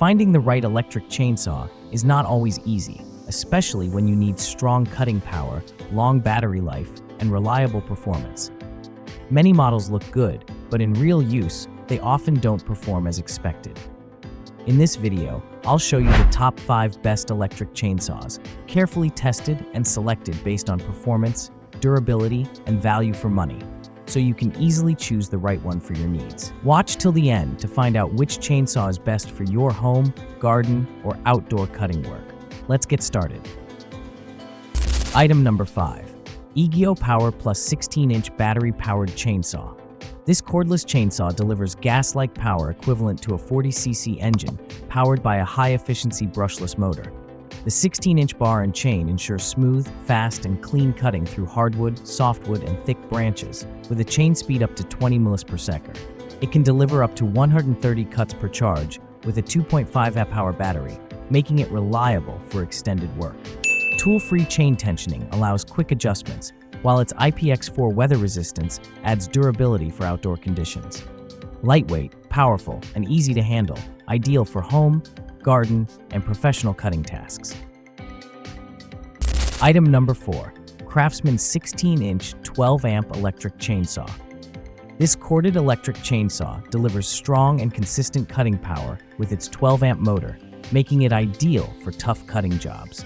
Finding the right electric chainsaw is not always easy, especially when you need strong cutting power, long battery life, and reliable performance. Many models look good, but in real use, they often don't perform as expected. In this video, I'll show you the top 5 best electric chainsaws, carefully tested and selected based on performance, durability, and value for money, so you can easily choose the right one for your needs. Watch till the end to find out which chainsaw is best for your home, garden, or outdoor cutting work. Let's get started. Item number 5. Egeo Power Plus 16-inch battery-powered chainsaw. This cordless chainsaw delivers gas-like power equivalent to a 40cc engine powered by a high-efficiency brushless motor. The 16-inch bar and chain ensures smooth, fast, and clean cutting through hardwood, softwood, and thick branches, with a chain speed up to 20 ms/s. It can deliver up to 130 cuts per charge with a 2.5 Ah battery, making it reliable for extended work. Tool-free chain tensioning allows quick adjustments, while its IPX4 weather resistance adds durability for outdoor conditions. Lightweight, powerful, and easy to handle, ideal for home, garden, and professional cutting tasks. Item number 4. CRAFTSMAN 16-inch 12-amp electric chainsaw. This corded electric chainsaw delivers strong and consistent cutting power with its 12-amp motor, making it ideal for tough cutting jobs.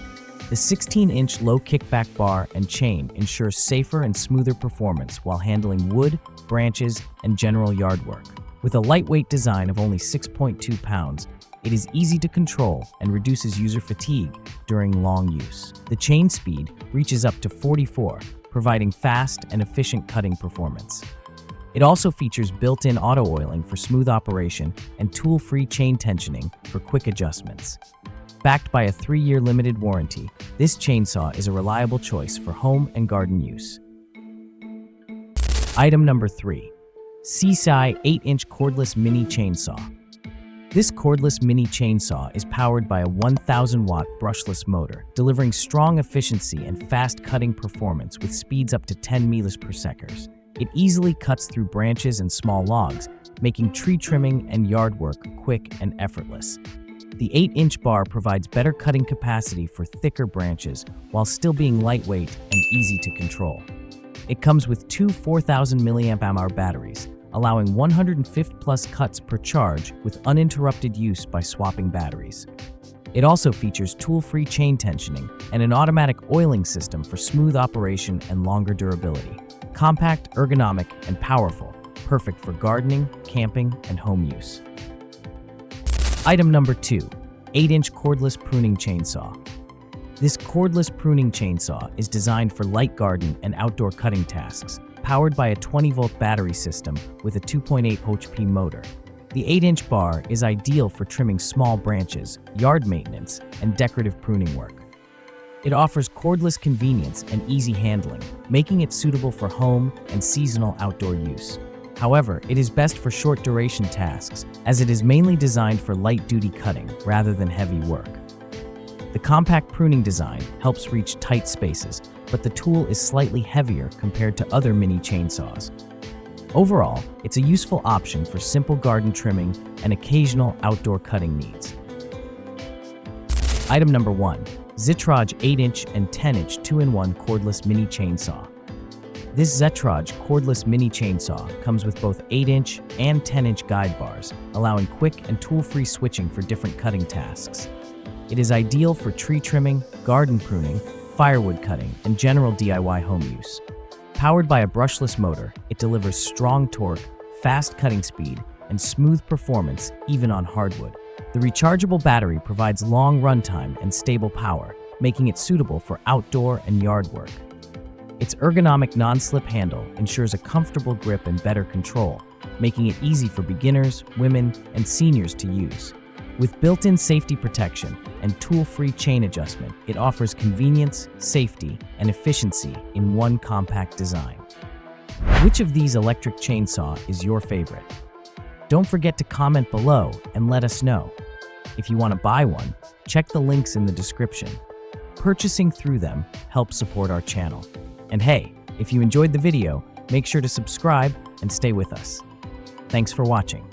The 16-inch low kickback bar and chain ensures safer and smoother performance while handling wood, branches, and general yard work. With a lightweight design of only 6.2 pounds, it is easy to control and reduces user fatigue during long use. The chain speed reaches up to 44, providing fast and efficient cutting performance. It also features built-in auto-oiling for smooth operation and tool-free chain tensioning for quick adjustments. Backed by a 3-year limited warranty, this chainsaw is a reliable choice for home and garden use. Item number 3. SEESII 8-inch cordless mini chainsaw. This cordless mini chainsaw is powered by a 1,000-watt brushless motor, delivering strong efficiency and fast cutting performance with speeds up to 10 ms/s. It easily cuts through branches and small logs, making tree trimming and yard work quick and effortless. The 8-inch bar provides better cutting capacity for thicker branches while still being lightweight and easy to control. It comes with two 4,000 mAh batteries, allowing 150+ cuts per charge with uninterrupted use by swapping batteries. It also features tool-free chain tensioning and an automatic oiling system for smooth operation and longer durability. Compact, ergonomic, and powerful, perfect for gardening, camping, and home use. Item number 2. 8-inch cordless pruning chainsaw. This cordless pruning chainsaw is designed for light garden and outdoor cutting tasks, powered by a 20-volt battery system with a 2.8 HP motor. The 8-inch bar is ideal for trimming small branches, yard maintenance, and decorative pruning work. It offers cordless convenience and easy handling, making it suitable for home and seasonal outdoor use. However, it is best for short-duration tasks, as it is mainly designed for light-duty cutting rather than heavy work. The compact pruning design helps reach tight spaces, but the tool is slightly heavier compared to other mini chainsaws. Overall, it's a useful option for simple garden trimming and occasional outdoor cutting needs. Item number 1. Zetraj 8-inch and 10-inch 2-in-1 cordless mini chainsaw. This Zetraj cordless mini chainsaw comes with both 8-inch and 10-inch guide bars, allowing quick and tool-free switching for different cutting tasks. It is ideal for tree trimming, garden pruning, firewood cutting, and general DIY home use. Powered by a brushless motor, it delivers strong torque, fast cutting speed, and smooth performance even on hardwood. The rechargeable battery provides long runtime and stable power, making it suitable for outdoor and yard work. Its ergonomic non-slip handle ensures a comfortable grip and better control, making it easy for beginners, women, and seniors to use. With built-in safety protection and tool-free chain adjustment, it offers convenience, safety, and efficiency in one compact design. Which of these electric chainsaw is your favorite? Don't forget to comment below and let us know. If you want to buy one, check the links in the description. Purchasing through them helps support our channel. And hey, if you enjoyed the video, make sure to subscribe and stay with us. Thanks for watching.